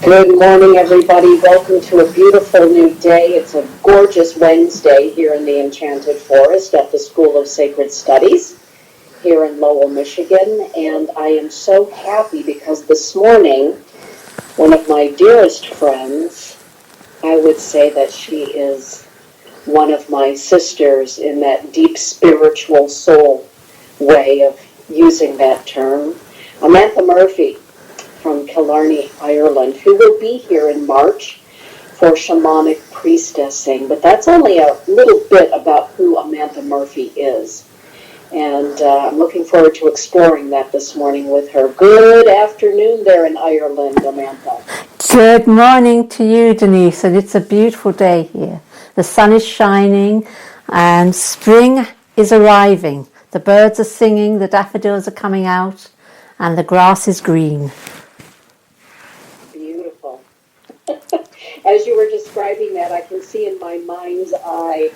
Good morning, everybody. Welcome to a beautiful new day. It's a gorgeous Wednesday here in the Enchanted Forest at the School of Sacred Studies here in Lowell, Michigan. And I am so happy because this morning, one of my dearest friends, I would say that she is one of my sisters in that deep spiritual soul way of using that term, Amantha Murphy from Killarney, Ireland, who will be here in March for Shamanic Priestessing. But that's only a little bit about who Amantha Murphy is. And I'm looking forward to exploring that this morning with her. Good afternoon there in Ireland, Amantha. Good morning to you, Denise, and it's a beautiful day here. The sun is shining and spring is arriving. The birds are singing, the daffodils are coming out, and the grass is green. Beautiful. As you were describing that, I can see in my mind's eye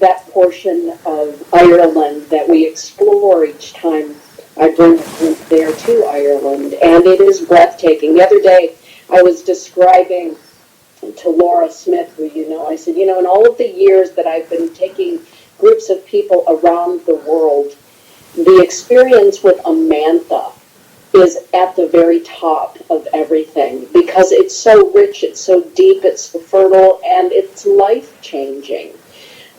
that portion of Ireland that we explore each time I bring a group there to Ireland, and it is breathtaking. The other day, I was describing to Laura Smith, who you know, I said, in all of the years that I've been taking groups of people around the world, the experience with Amantha is at the very top of everything because it's so rich, it's so deep, it's so fertile, and it's life-changing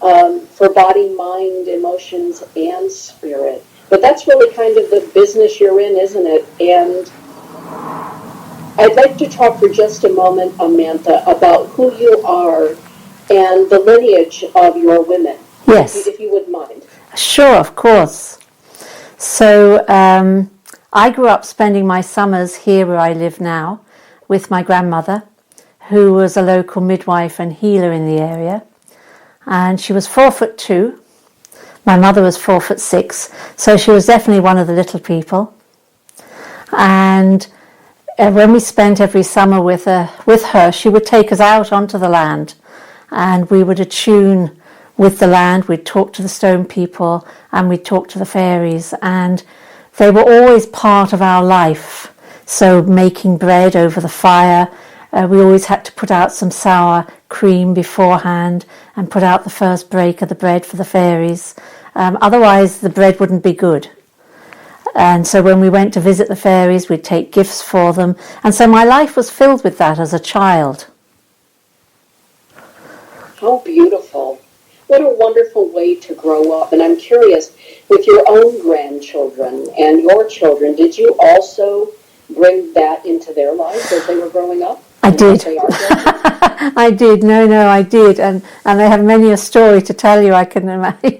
for body, mind, emotions, and spirit. But that's really kind of the business you're in, isn't it? And I'd like to talk for just a moment, Amantha, about who you are and the lineage of your women. Yes. If you would mind. Sure, of course. So I grew up spending my summers here where I live now with my grandmother, who was a local midwife and healer in the area. And she was 4'2". My mother was 4'6", so she was definitely one of the little people. And when we spent every summer with her, she would take us out onto the land, and we would attune with the land. We'd talk to the stone people, and we'd talk to the fairies, and they were always part of our life. So making bread over the fire, we always had to put out some sour cream beforehand and put out the first break of the bread for the fairies. Otherwise, the bread wouldn't be good. And so when we went to visit the fairies, we'd take gifts for them. And so my life was filled with that as a child. How beautiful. What a wonderful way to grow up. And I'm curious, with your own grandchildren and your children, did you also bring that into their lives as they were growing up? I did. I did. No, I did. And they have many a story to tell you. I can imagine.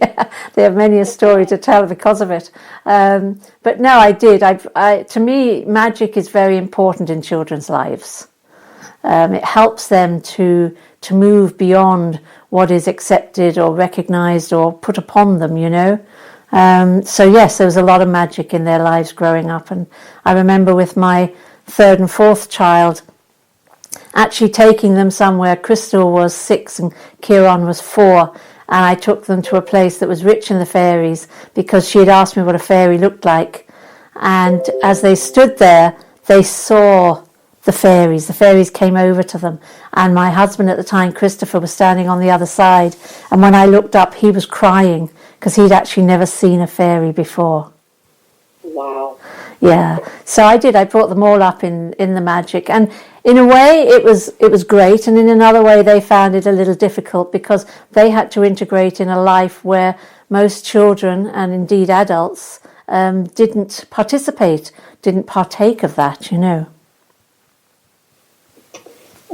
They have many a story to tell because of it. But no, I did. To me, magic is very important in children's lives. It helps them to move beyond what is accepted or recognized or put upon them, So yes, there was a lot of magic in their lives growing up. And I remember with my third and fourth child, actually taking them somewhere. Crystal was 6 and Kieran was 4, and I took them to a place that was rich in the fairies because she had asked me what a fairy looked like. And as they stood there, they saw the fairies. The fairies came over to them, and my husband at the time, Christopher, was standing on the other side, and when I looked up, he was crying because he'd actually never seen a fairy before. Wow. Yeah, so I did. I brought them all up in the magic, and in a way it was great, and in another way they found it a little difficult because they had to integrate in a life where most children and indeed adults didn't partake of that,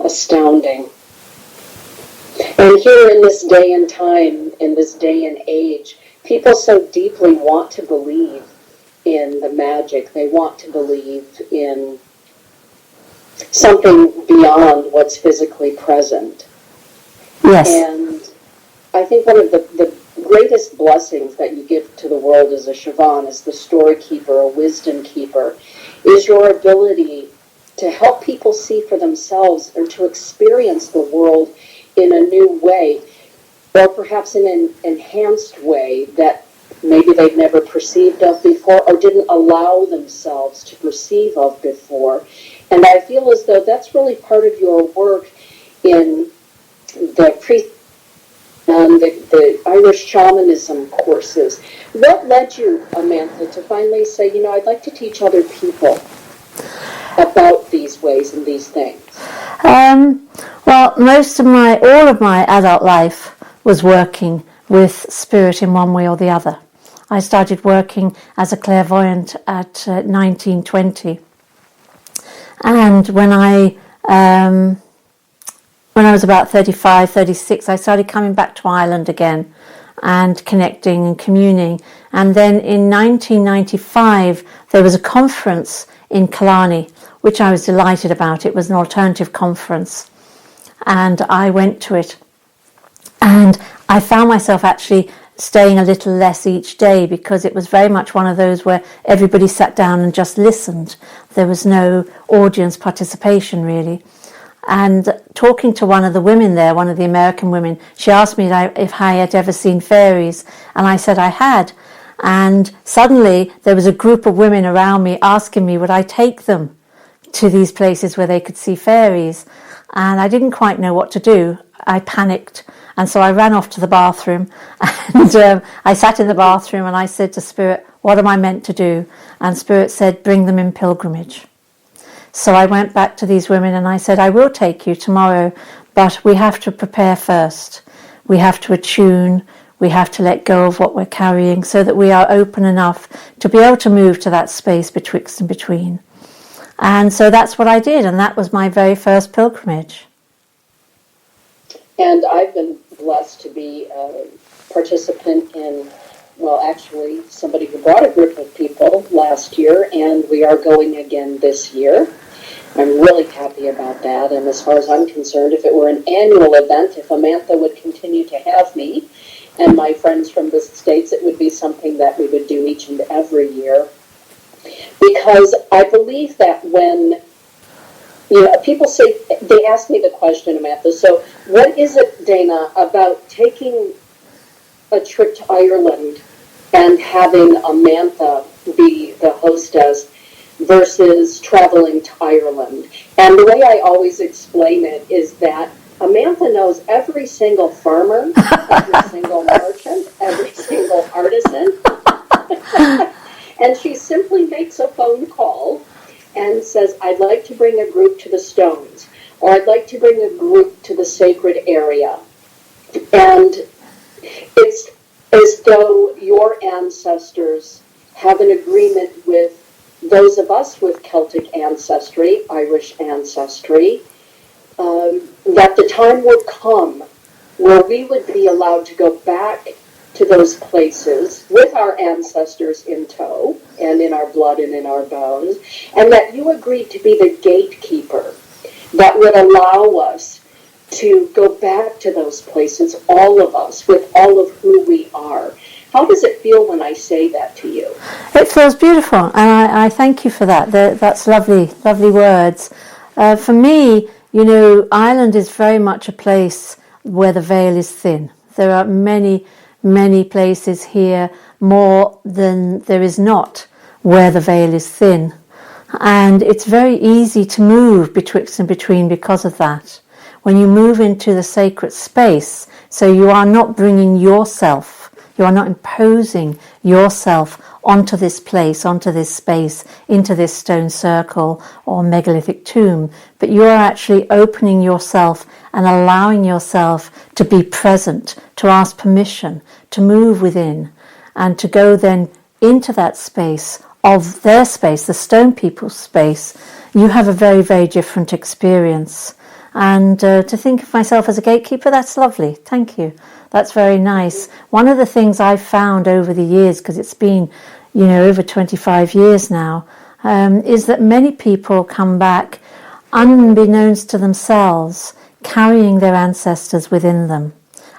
Astounding. And here in this day and time, in this day and age, people so deeply want to believe in the magic. They want to believe in something beyond what's physically present. Yes. And I think one of the greatest blessings that you give to the world as a Shavan, as the story keeper, a wisdom keeper, is your ability to help people see for themselves or to experience the world in a new way, or perhaps in an enhanced way that maybe they've never perceived of before or didn't allow themselves to perceive of before. And I feel as though that's really part of your work in the priest and the Irish shamanism courses. What led you, Amantha, to finally say, I'd like to teach other people about these ways and these things? Well, all of my adult life was working with spirit in one way or the other. I started working as a clairvoyant at 19, 20. And when I was about 35, 36, I started coming back to Ireland again and connecting and communing. And then in 1995, there was a conference in Killarney, which I was delighted about. It was an alternative conference. And I went to it. And I found myself actually staying a little less each day, because it was very much one of those where everybody sat down and just listened. There was no audience participation, really. And talking to one of the women there, one of the American women, she asked me if I had ever seen fairies, and I said I had. And suddenly there was a group of women around me asking me would I take them to these places where they could see fairies. And I didn't quite know what to do. I panicked, and so I ran off to the bathroom, and I sat in the bathroom and I said to Spirit, what am I meant to do? And Spirit said, bring them in pilgrimage. So I went back to these women and I said, I will take you tomorrow, but we have to prepare first. We have to attune, we have to let go of what we're carrying so that we are open enough to be able to move to that space betwixt and between. And so that's what I did, and that was my very first pilgrimage. And I've been blessed to be a participant in, actually somebody who brought a group of people last year, and we are going again this year. I'm really happy about that, and as far as I'm concerned, if it were an annual event, if Amantha would continue to have me and my friends from the States, it would be something that we would do each and every year. Because I believe that when people say, they ask me the question, Amantha, so what is it, Dana, about taking a trip to Ireland and having Amantha be the hostess versus traveling to Ireland? And the way I always explain it is that Amantha knows every single farmer, every single merchant, every single artisan. And she simply makes a phone call and says, I'd like to bring a group to the stones, or I'd like to bring a group to the sacred area. And it's as though your ancestors have an agreement with those of us with Celtic ancestry, Irish ancestry, that the time would come where we would be allowed to go back to those places with our ancestors in tow and in our blood and in our bones, and that you agreed to be the gatekeeper that would allow us to go back to those places, all of us, with all of who we are. How does it feel when I say that to you? It feels beautiful, and I thank you for that. That's lovely, lovely words. For me, Ireland is very much a place where the veil is thin. There are many, many places here, more than there is not, where the veil is thin. And it's very easy to move betwixt and between because of that. When you move into the sacred space, so you are not bringing yourself, you are not imposing yourself onto this place, onto this space, into this stone circle or megalithic tomb, but you are actually opening yourself and allowing yourself to be present, to ask permission, to move within, and to go then into that space of their space, the stone people's space. You have a very, very different experience. And to think of myself as a gatekeeper, that's lovely. Thank you. That's very nice. One of the things I've found over the years, because it's been, over 25 years now, is that many people come back unbeknownst to themselves, carrying their ancestors within them.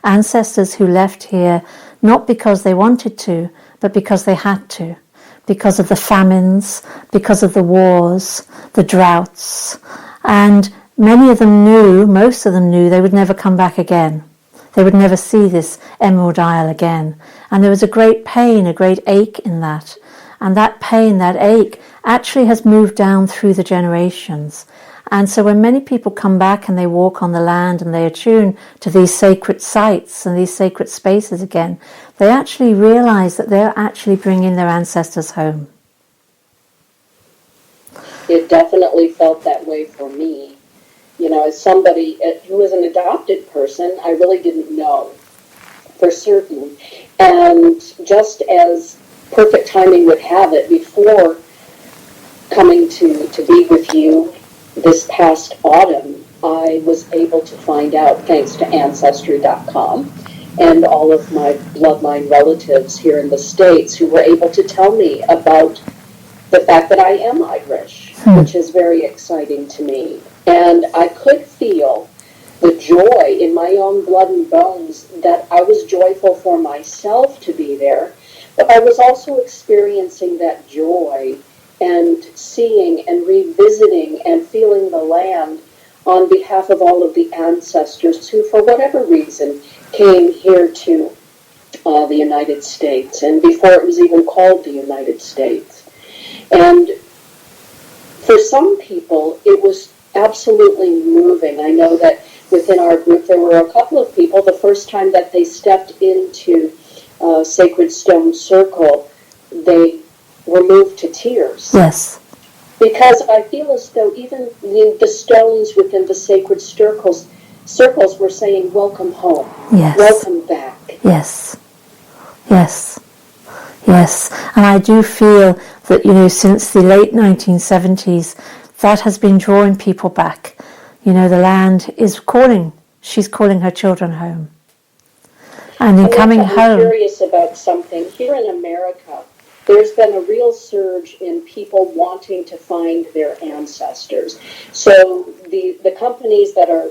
Ancestors who left here not because they wanted to, but because they had to. Because of the famines, because of the wars, the droughts. And many of them knew, most of them knew, they would never come back again. They would never see this Emerald Isle again. And there was a great pain, a great ache in that. And that pain, that ache, actually has moved down through the generations. And so when many people come back and they walk on the land and they attune to these sacred sites and these sacred spaces again, they actually realize that they're actually bringing their ancestors home. It definitely felt that way for me. You know, as somebody who was an adopted person, I really didn't know for certain. And just as perfect timing would have it, before coming to be with you this past autumn, I was able to find out, thanks to Ancestry.com and all of my bloodline relatives here in the States who were able to tell me about the fact that I am Irish, which is very exciting to me. And I could feel the joy in my own blood and bones that I was joyful for myself to be there, but I was also experiencing that joy and seeing and revisiting and feeling the land on behalf of all of the ancestors who, for whatever reason, came here to the United States, and before it was even called the United States. And for some people, it was absolutely moving. I know that within our group, there were a couple of people, the first time that they stepped into Sacred Stone Circle, they were moved to tears. Yes. Because I feel as though even the stones within the sacred circles were saying, welcome home. Yes. Welcome back. Yes. Yes. Yes. And I do feel that, you know, since the late 1970s, that has been drawing people back. You know, the land is calling. She's calling her children home. And in coming home... I'm curious about something. Here in America, there's been a real surge in people wanting to find their ancestors. So the companies that are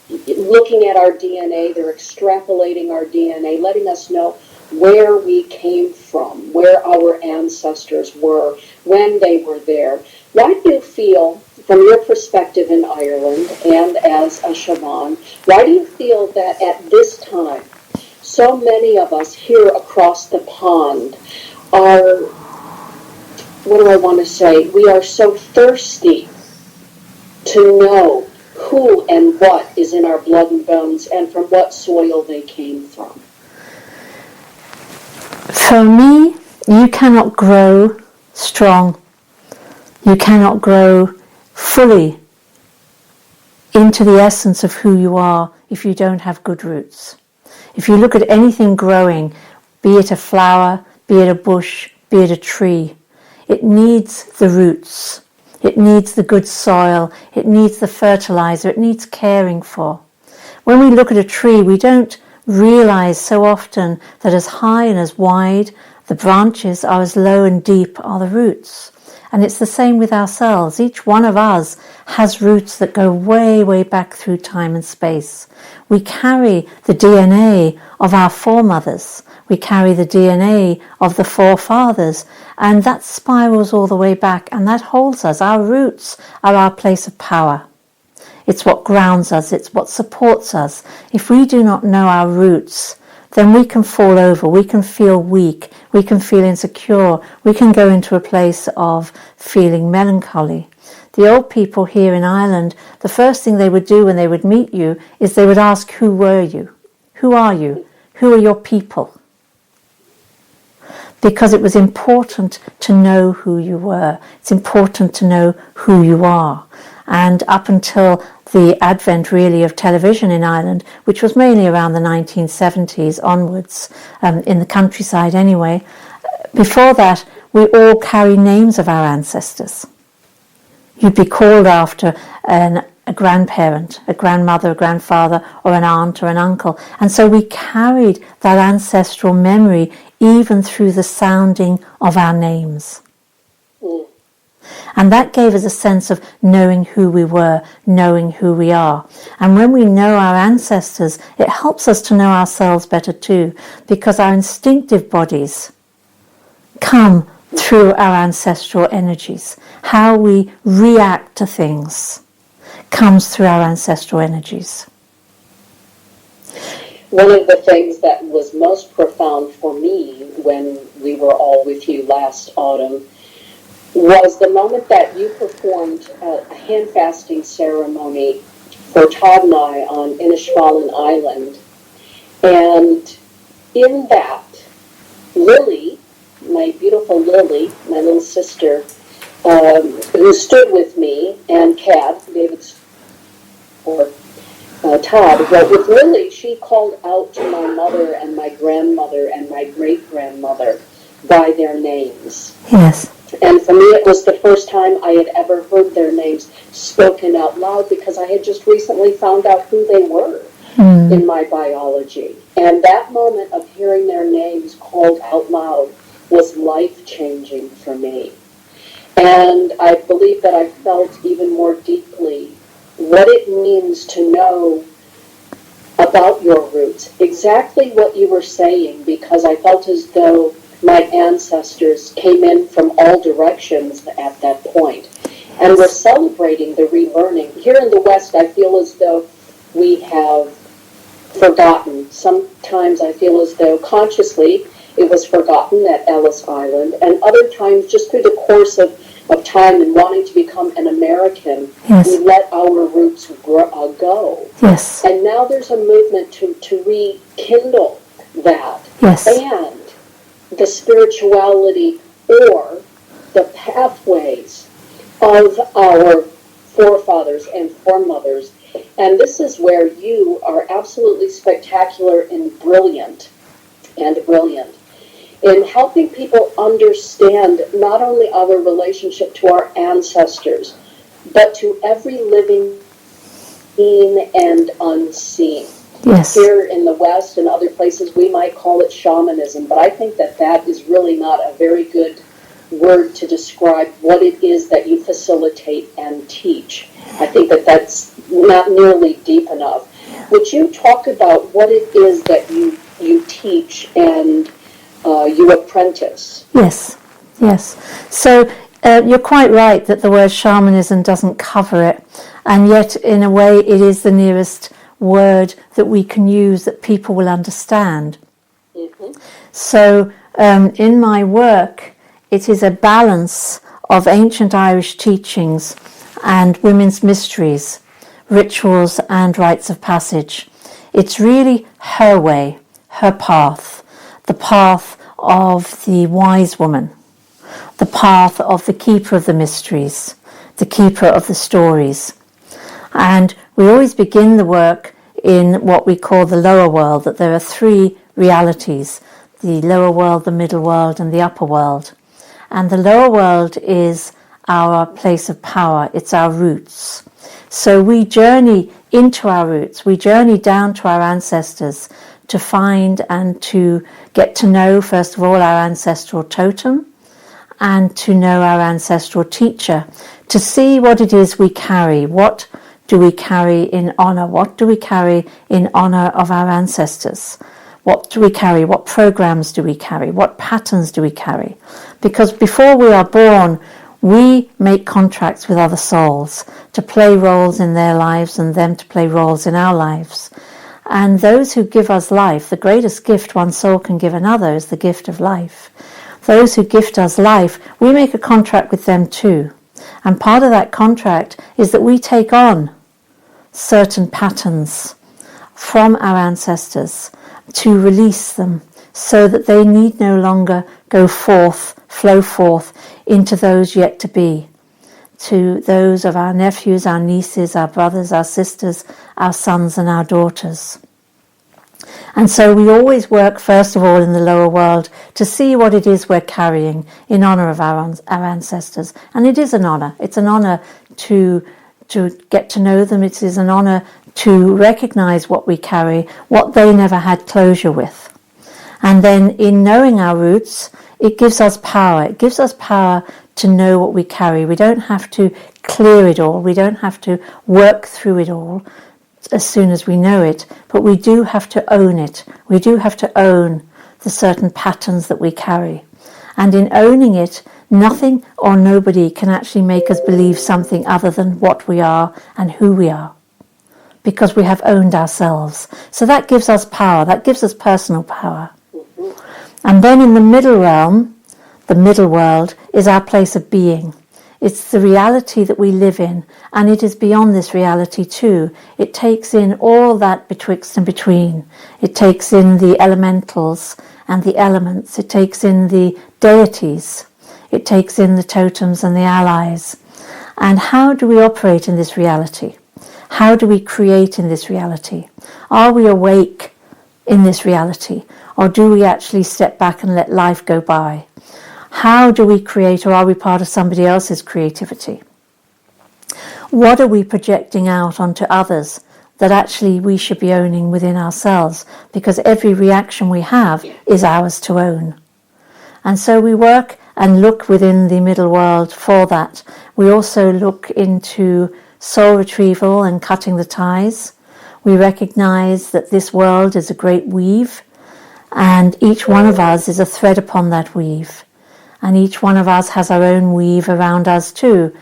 looking at our DNA, they're extrapolating our DNA, letting us know where we came from, where our ancestors were, when they were there. Why do you feel, from your perspective in Ireland and as a shaman, why do you feel that at this time, so many of us here across the pond are, what do I want to say, we are so thirsty to know who and what is in our blood and bones and from what soil they came from? For me, you cannot grow strong. You cannot grow fully into the essence of who you are if you don't have good roots. If you look at anything growing, be it a flower, be it a bush, be it a tree, it needs the roots. It needs the good soil. It needs the fertilizer. It needs caring for. When we look at a tree, we don't realize so often that as high and as wide the branches are, as low and deep are the roots. And it's the same with ourselves. Each one of us has roots that go way, way back through time and space. We carry the DNA of our foremothers. We carry the DNA of the forefathers, and that spirals all the way back, and that holds us. Our roots are our place of power. It's what grounds us. It's what supports us. If we do not know our roots, then we can fall over. We can feel weak. We can feel insecure. We can go into a place of feeling melancholy. The old people here in Ireland, the first thing they would do when they would meet you is they would ask, who were you? Who are you? Who are your people? Because it was important to know who you were. It's important to know who you are. And up until the advent really of television in Ireland, which was mainly around the 1970s onwards, in the countryside anyway, before that we all carry names of our ancestors. You'd be called after a grandparent, a grandmother, a grandfather, or an aunt or an uncle. And so we carried that ancestral memory even through the sounding of our names. And that gave us a sense of knowing who we were, knowing who we are. And when we know our ancestors, it helps us to know ourselves better too, because our instinctive bodies come through our ancestral energies. How we react to things comes through our ancestral energies. One of the things that was most profound for me when we were all with you last autumn was the moment that you performed a hand fasting ceremony for Todd and I on Inishballen Island. And in that, Lily, my beautiful Lily, my little sister, who stood with me, and Kat, David's, or Todd, but with Lily, she called out to my mother and my grandmother and my great-grandmother by their names. Yes. And for me, it was the first time I had ever heard their names spoken out loud, because I had just recently found out who they were in my biology. And that moment of hearing their names called out loud was life-changing for me. And I believe that I felt even more deeply what it means to know about your roots, exactly what you were saying, because I felt as though my ancestors came in from all directions at that point, and we're celebrating the relearning. Here in the West, I feel as though we have forgotten. Sometimes I feel as though consciously it was forgotten at Ellis Island, and other times just through the course of time and wanting to become an American, yes. we let our roots go. Yes. And now there's a movement to rekindle that. Yes. And the spirituality or the pathways of our forefathers and foremothers. And this is where you are absolutely spectacular and brilliant in helping people understand not only our relationship to our ancestors, but to every living seen and unseen. Yes. Here in the West and other places, we might call it shamanism, but I think that that is really not a very good word to describe what it is that you facilitate and teach. I think that that's not nearly deep enough. Would you talk about what it is that you teach and you apprentice? Yes, yes. So you're quite right that the word shamanism doesn't cover it, and yet in a way it is the nearest word that we can use that people will understand. Mm-hmm. So in my work, it is a balance of ancient Irish teachings and women's mysteries, rituals and rites of passage. It's really her way, her path, the path of the wise woman, the path of the keeper of the mysteries, the keeper of the stories. And we always begin the work in what we call the lower world, that there are three realities, the lower world, the middle world, and the upper world. And the lower world is our place of power, it's our roots. So we journey into our roots, we journey down to our ancestors to find and to get to know, first of all, our ancestral totem, and to know our ancestral teacher, to see what it is we carry. What do we carry in honor? What do we carry in honor of our ancestors? What do we carry? What programs do we carry? What patterns do we carry? Because before we are born, we make contracts with other souls to play roles in their lives and them to play roles in our lives. And those who give us life, the greatest gift one soul can give another is the gift of life. Those who gift us life, we make a contract with them too. And part of that contract is that we take on certain patterns from our ancestors to release them so that they need no longer go forth, flow forth into those yet to be, to those of our nephews, our nieces, our brothers, our sisters, our sons and our daughters. And so we always work first of all in the lower world to see what it is we're carrying in honor of our ancestors. And it is an honor. It's an honor to get to know them. It is an honor to recognize what we carry, what they never had closure with. And then in knowing our roots, it gives us power. It gives us power to know what we carry. We don't have to clear it all. We don't have to work through it all as soon as we know it, but we do have to own it. We do have to own the certain patterns that we carry. And in owning it, nothing or nobody can actually make us believe something other than what we are and who we are. because we have owned ourselves. So that gives us power, that gives us personal power. And then in the middle realm, the middle world, is our place of being. It's the reality that we live in, and it is beyond this reality too. It takes in all that betwixt and between. It takes in the elementals and the elements. It takes in the deities. It takes in the totems and the allies. And how do we operate in this reality? How do we create in this reality? Are we awake in this reality? Or do we actually step back and let life go by? How do we create, or are we part of somebody else's creativity? What are we projecting out onto others that actually we should be owning within ourselves? Because every reaction we have is ours to own. And so we work and look within the middle world for that. We also look into soul retrieval and cutting the ties. We recognize that this world is a great weave, and each one of us is a thread upon that weave. And each one of us has our own weave around us too.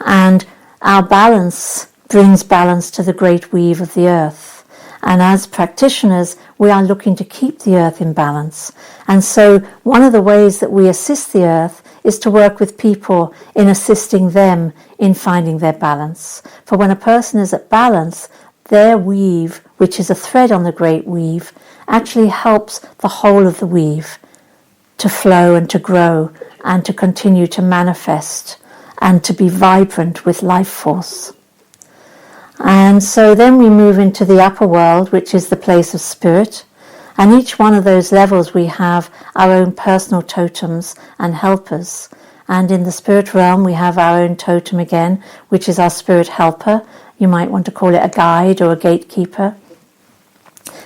And our balance brings balance to the great weave of the earth. And as practitioners, we are looking to keep the earth in balance. And so one of the ways that we assist the earth is to work with people in assisting them in finding their balance. For when a person is at balance, their weave, which is a thread on the great weave, actually helps the whole of the weave to flow and to grow and to continue to manifest and to be vibrant with life force. And so then we move into the upper world, which is the place of spirit. And each one of those levels we have our own personal totems and helpers. And in the spirit realm we have our own totem again, which is our spirit helper. You might want to call it a guide or a gatekeeper.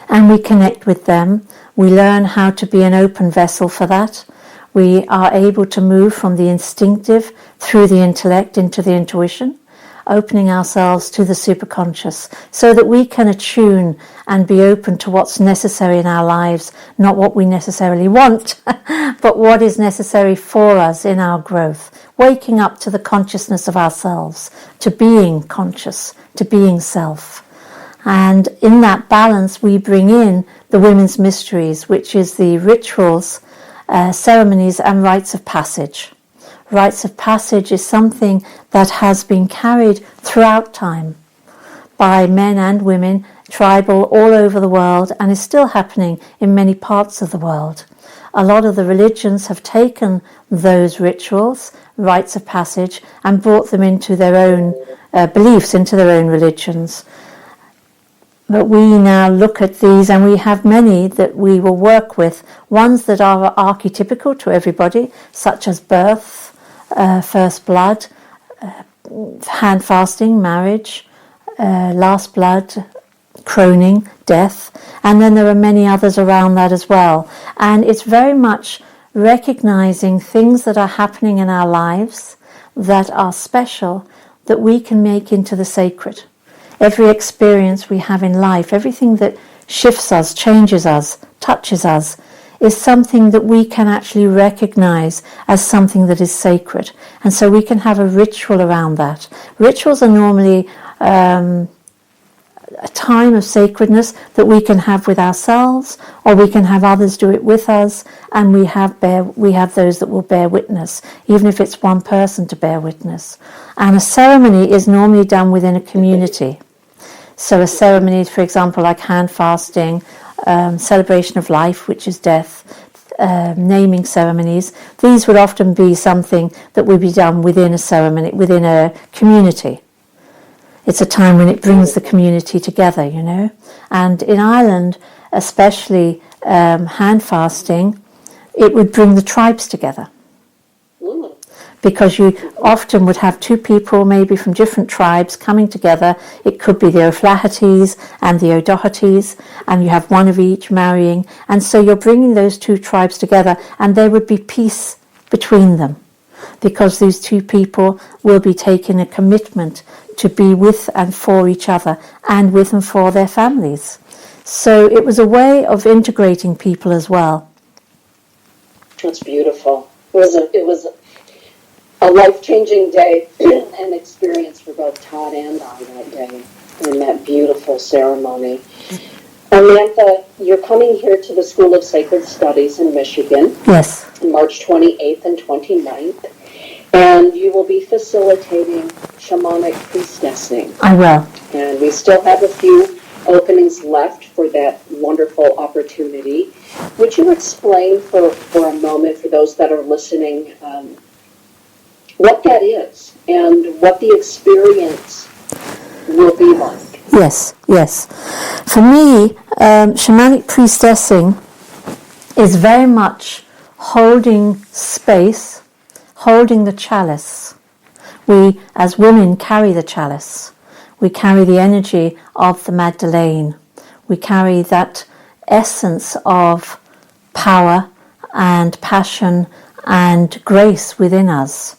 And we connect with them. We learn how to be an open vessel for that. We are able to move from the instinctive through the intellect into the intuition, opening ourselves to the superconscious so that we can attune and be open to what's necessary in our lives, not what we necessarily want, but what is necessary for us in our growth, waking up to the consciousness of ourselves, to being conscious, to being self. And in that balance we bring in the women's mysteries, which is the rituals, ceremonies and rites of passage. Rites of passage is something that has been carried throughout time by men and women, tribal, all over the world, and is still happening in many parts of the world. A lot of the religions have taken those rituals, rites of passage, and brought them into their own beliefs, into their own religions. But we now look at these, and we have many that we will work with, ones that are archetypical to everybody, such as birth, first blood, hand fasting, marriage, last blood, croning, death, and then there are many others around that as well. And it's very much recognizing things that are happening in our lives that are special, that we can make into the sacred. Every experience we have in life, everything that shifts us, changes us, touches us, is something that we can actually recognize as something that is sacred. And so we can have a ritual around that. Rituals are normally a time of sacredness that we can have with ourselves, or we can have others do it with us, and we have those that will bear witness, even if it's one person to bear witness. And a ceremony is normally done within a community. So a ceremony, for example, like hand fasting, celebration of life, which is death, naming ceremonies, these would often be something that would be done within a ceremony, within a community. It's a time when it brings the community together, you know. And in Ireland, especially hand fasting, it would bring the tribes together. Because you often would have two people maybe from different tribes coming together. It could be the O'Flahertys and the O'Dohertys, and you have one of each marrying. And so you're bringing those two tribes together, and there would be peace between them, because these two people will be taking a commitment to be with and for each other, and with and for their families. So it was a way of integrating people as well. That's beautiful. It was a life-changing day and experience for both Todd and I that day. in that beautiful ceremony. Amantha, you're coming here to the School of Sacred Studies in Michigan. Yes. March 28th and 29th. And you will be facilitating Shamanic Priestessing. I will. And we still have a few openings left for that wonderful opportunity. Would you explain for a moment, for those that are listening, what that is and what the experience will be like? Yes. For me, Shamanic Priestessing is very much holding space, holding the chalice. We, as women, carry the chalice. We carry the energy of the Magdalene. We carry that essence of power and passion and grace within us,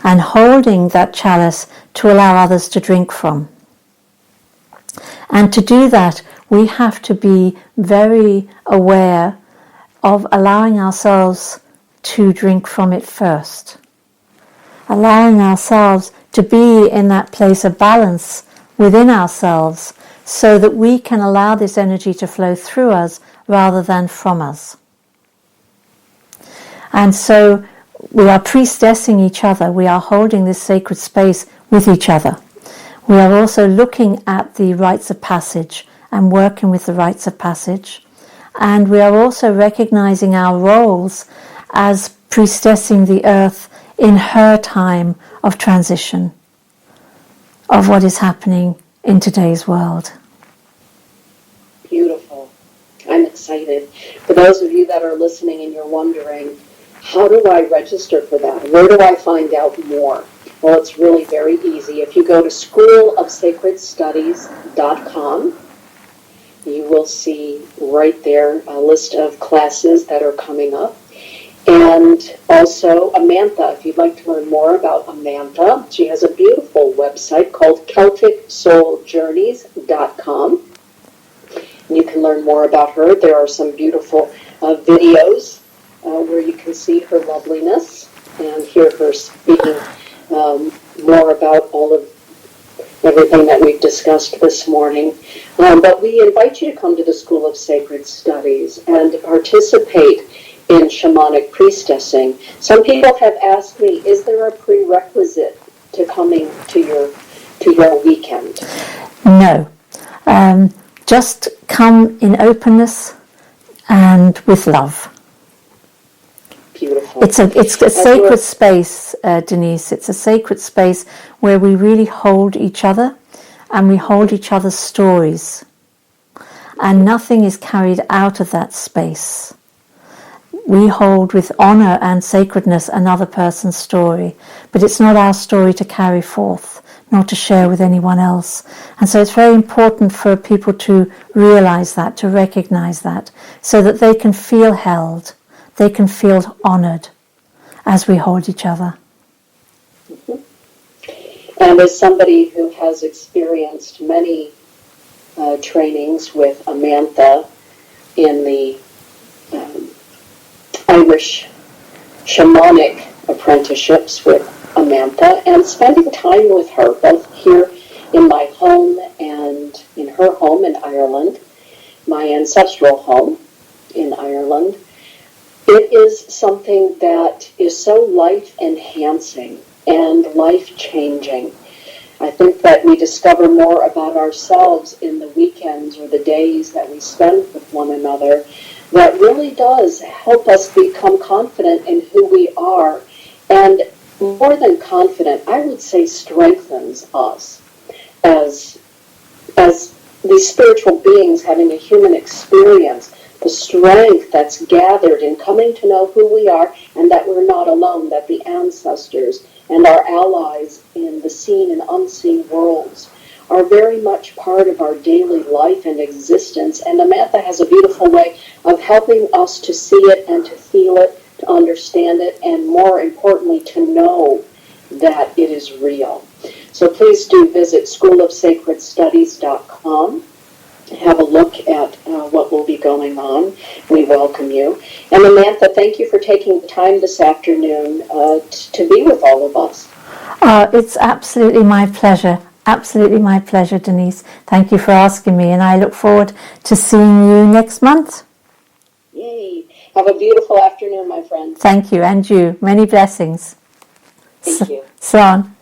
and holding that chalice to allow others to drink from. And to do that, we have to be very aware of allowing ourselves to drink from it first. Allowing ourselves to be in that place of balance within ourselves so that we can allow this energy to flow through us rather than from us. And so we are priestessing each other. We are holding this sacred space with each other. We are also looking at the rites of passage and working with the rites of passage. And we are also recognizing our roles as priestessing the earth in her time of transition, of what is happening in today's world. Beautiful. I'm excited. For those of you that are listening and you're wondering, how do I register for that? Where do I find out more? Well, it's really very easy. If you go to schoolofsacredstudies.com, you will see right there a list of classes that are coming up. And also Amantha, if you'd like to learn more about Amantha, she has a beautiful website called CelticSoulJourneys.com. And you can learn more about her. There are some beautiful videos where you can see her loveliness and hear her speaking more about all of everything that we've discussed this morning. But we invite you to come to the School of Sacred Studies and participate in Shamanic Priestessing. Some people have asked me, is there a prerequisite to coming to your weekend? No. Just come in openness and with love. Beautiful. It's a sacred space, Denise. It's a sacred space where we really hold each other and we hold each other's stories. And nothing is carried out of that space. We hold with honor and sacredness another person's story, but it's not our story to carry forth, nor to share with anyone else. And so it's very important for people to realize that, to recognize that, so that they can feel held, they can feel honored as we hold each other. Mm-hmm. And as somebody who has experienced many trainings with Amantha in the Irish shamanic apprenticeships with Amantha, and spending time with her both here in my home and in her home in Ireland, my ancestral home in Ireland, it is something that is so life-enhancing and life-changing. I think that we discover more about ourselves in the weekends or the days that we spend with one another that really does help us become confident in who we are, and more than confident, I would say strengthens us as these spiritual beings having a human experience. The strength that's gathered in coming to know who we are and that we're not alone, that the ancestors and our allies in the seen and unseen worlds are very much part of our daily life and existence. And Amantha has a beautiful way of helping us to see it and to feel it, to understand it, and more importantly, to know that it is real. So please do visit schoolofsacredstudies.com. Have a look at what will be going on. We welcome you. And Amantha, thank you for taking the time this afternoon to be with all of us. It's absolutely my pleasure. Absolutely my pleasure, Denise. Thank you for asking me, and I look forward to seeing you next month. Yay. Have a beautiful afternoon, my friend. Thank you, and you. Many blessings. Thank you. Slan.